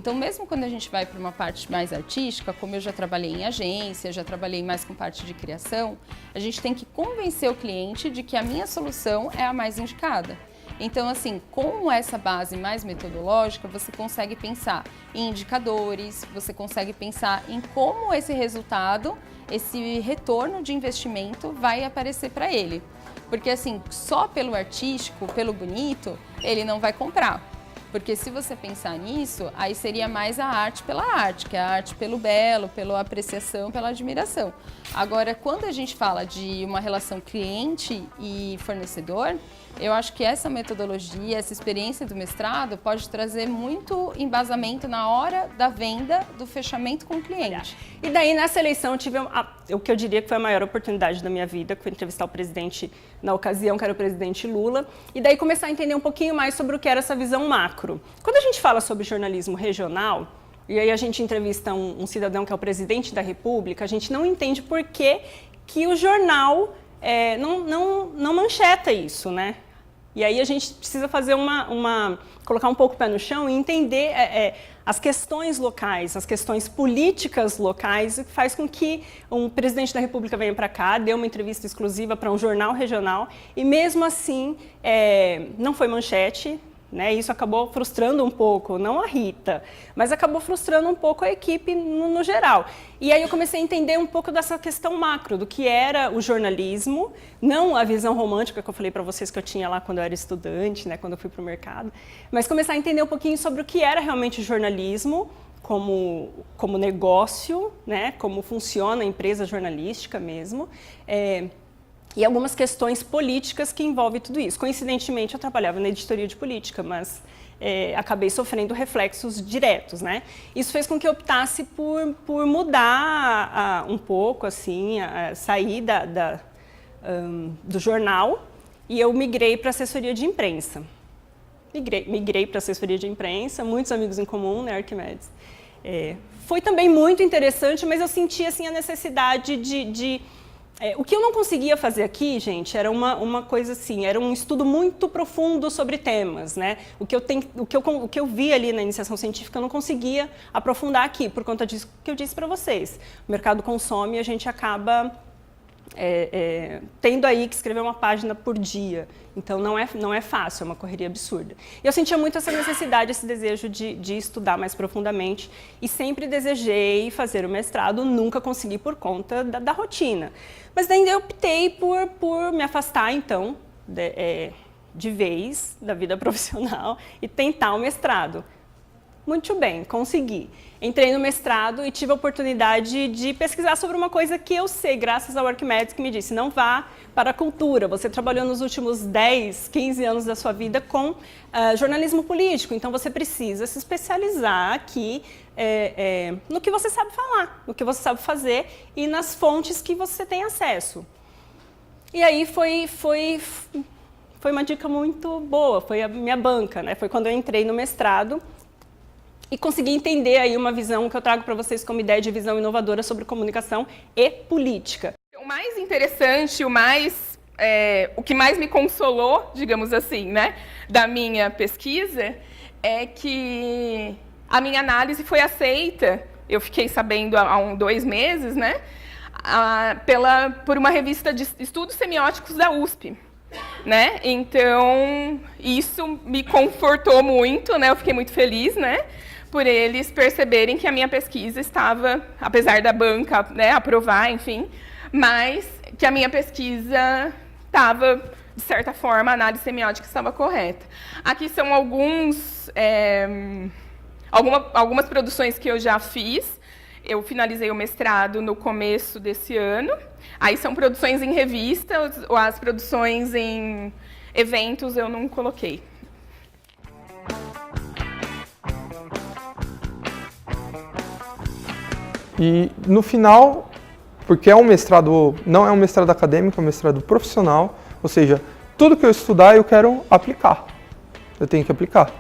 Então, mesmo quando a gente vai para uma parte mais artística, como eu já trabalhei em agência, já trabalhei mais com parte de criação, a gente tem que convencer o cliente de que a minha solução é a mais indicada. Então, assim, com essa base mais metodológica, você consegue pensar em indicadores, você consegue pensar em como esse resultado, esse retorno de investimento vai aparecer para ele. Porque, assim, só pelo artístico, pelo bonito, ele não vai comprar. Porque se você pensar nisso, aí seria mais a arte pela arte, que é a arte pelo belo, pela apreciação, pela admiração. Agora, quando a gente fala de uma relação cliente e fornecedor, eu acho que essa metodologia, essa experiência do mestrado pode trazer muito embasamento na hora da venda, do fechamento com o cliente. E daí, nessa eleição, eu tive o que eu diria que foi a maior oportunidade da minha vida, que foi entrevistar o presidente na ocasião, que era o presidente Lula, e daí começar a entender um pouquinho mais sobre o que era essa visão macro. Quando a gente fala sobre jornalismo regional, e aí a gente entrevista um cidadão que é o presidente da República, a gente não entende por que o jornal não mancheta isso, né? E aí a gente precisa fazer colocar um pouco o pé no chão e entender as questões locais, as questões políticas locais, que faz com que um presidente da República venha para cá, dê uma entrevista exclusiva para um jornal regional e mesmo assim não foi manchete. Né? Isso acabou frustrando um pouco, não a Rita, mas acabou frustrando um pouco a equipe no geral. E aí eu comecei a entender um pouco dessa questão macro, do que era o jornalismo, não a visão romântica que eu falei para vocês que eu tinha lá quando eu era estudante, né? Quando eu fui para o mercado, mas começar a entender um pouquinho sobre o que era realmente o jornalismo, como negócio, né? Como funciona a empresa jornalística mesmo, e algumas questões políticas que envolvem tudo isso. Coincidentemente, eu trabalhava na editoria de política, mas acabei sofrendo reflexos diretos, né? Isso fez com que eu optasse por mudar um pouco, assim, sair do jornal e eu migrei para assessoria de imprensa. Migrei para assessoria de imprensa, muitos amigos em comum, né, Arquimedes? Foi também muito interessante, mas eu senti assim, a necessidade o que eu não conseguia fazer aqui, gente, era uma coisa assim, era um estudo muito profundo sobre temas, né? O que eu vi ali na iniciação científica eu não conseguia aprofundar aqui, por conta disso que eu disse para vocês. O mercado consome e a gente acaba tendo aí que escrever uma página por dia. Então não é fácil, é uma correria absurda. E eu sentia muito essa necessidade, esse desejo de estudar mais profundamente e sempre desejei fazer o mestrado, nunca consegui por conta da rotina. Mas daí eu optei por me afastar, então, de vez da vida profissional e tentar o mestrado. Muito bem, consegui. Entrei no mestrado e tive a oportunidade de pesquisar sobre uma coisa que eu sei, graças ao Arquimedes, que me disse, não vá para a cultura. Você trabalhou nos últimos 10, 15 anos da sua vida com jornalismo político, então você precisa se especializar aqui no que você sabe falar, no que você sabe fazer e nas fontes que você tem acesso. E aí foi uma dica muito boa, foi a minha banca, né? Foi quando eu entrei no mestrado e consegui entender aí uma visão que eu trago para vocês como ideia de visão inovadora sobre comunicação e política. O mais interessante, o que mais me consolou, digamos assim, né, da minha pesquisa, é que a minha análise foi aceita, eu fiquei sabendo há 2 meses, né, por uma revista de estudos semióticos da USP. Né? Então, isso me confortou muito, né? Eu fiquei muito feliz, né? Por eles perceberem que a minha pesquisa estava, apesar da banca, né, aprovar, enfim, mas que a minha pesquisa estava, de certa forma, a análise semiótica estava correta. Aqui são algumas produções que eu já fiz. Eu finalizei o mestrado no começo desse ano. Aí são produções em revista, ou as produções em eventos eu não coloquei. E no final, porque é um mestrado, não é um mestrado acadêmico, é um mestrado profissional, ou seja, tudo que eu estudar eu quero aplicar. Eu tenho que aplicar.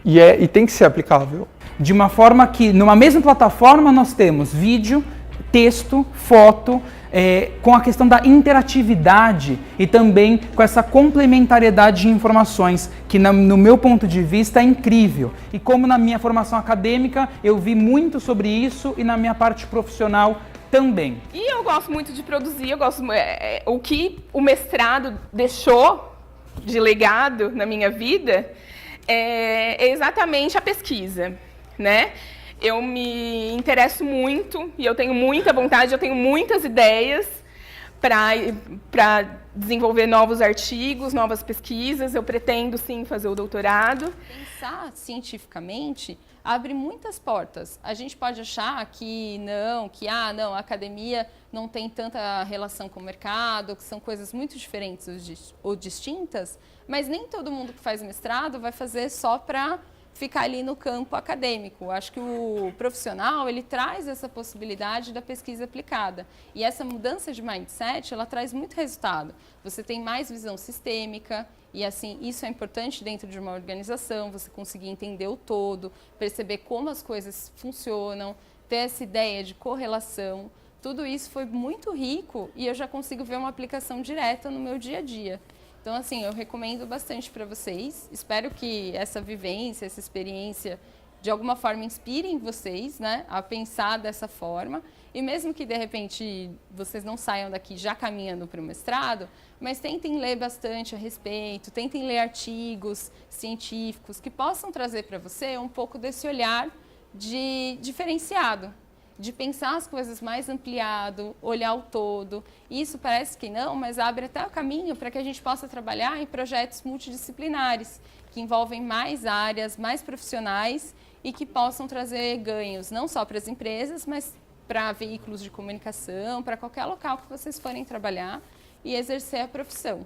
E tem que ser aplicável. De uma forma que, numa mesma plataforma, nós temos vídeo, texto, foto, com a questão da interatividade e também com essa complementariedade de informações, que no meu ponto de vista é incrível. E como na minha formação acadêmica eu vi muito sobre isso e na minha parte profissional também. E eu gosto muito de produzir, eu gosto o que o mestrado deixou de legado na minha vida é exatamente a pesquisa, né? Eu me interesso muito e eu tenho muita vontade, eu tenho muitas ideias para desenvolver novos artigos, novas pesquisas. Eu pretendo, sim, fazer o doutorado. Pensar cientificamente abre muitas portas. A gente pode achar que não, a academia não tem tanta relação com o mercado, que são coisas muito diferentes ou distintas, mas nem todo mundo que faz mestrado vai fazer só para ficar ali no campo acadêmico. Acho que o profissional, ele traz essa possibilidade da pesquisa aplicada. E essa mudança de mindset, ela traz muito resultado. Você tem mais visão sistêmica, e assim, isso é importante dentro de uma organização, você conseguir entender o todo, perceber como as coisas funcionam, ter essa ideia de correlação. Tudo isso foi muito rico e eu já consigo ver uma aplicação direta no meu dia a dia. Então, assim, eu recomendo bastante para vocês. Espero que essa vivência, essa experiência, de alguma forma inspirem vocês, né, a pensar dessa forma. E mesmo que, de repente, vocês não saiam daqui já caminhando para o mestrado, mas tentem ler bastante a respeito, tentem ler artigos científicos que possam trazer para você um pouco desse olhar de diferenciado, de pensar as coisas mais ampliado, olhar o todo. Isso parece que não, mas abre até o caminho para que a gente possa trabalhar em projetos multidisciplinares, que envolvem mais áreas, mais profissionais e que possam trazer ganhos, não só para as empresas, mas para veículos de comunicação, para qualquer local que vocês forem trabalhar e exercer a profissão.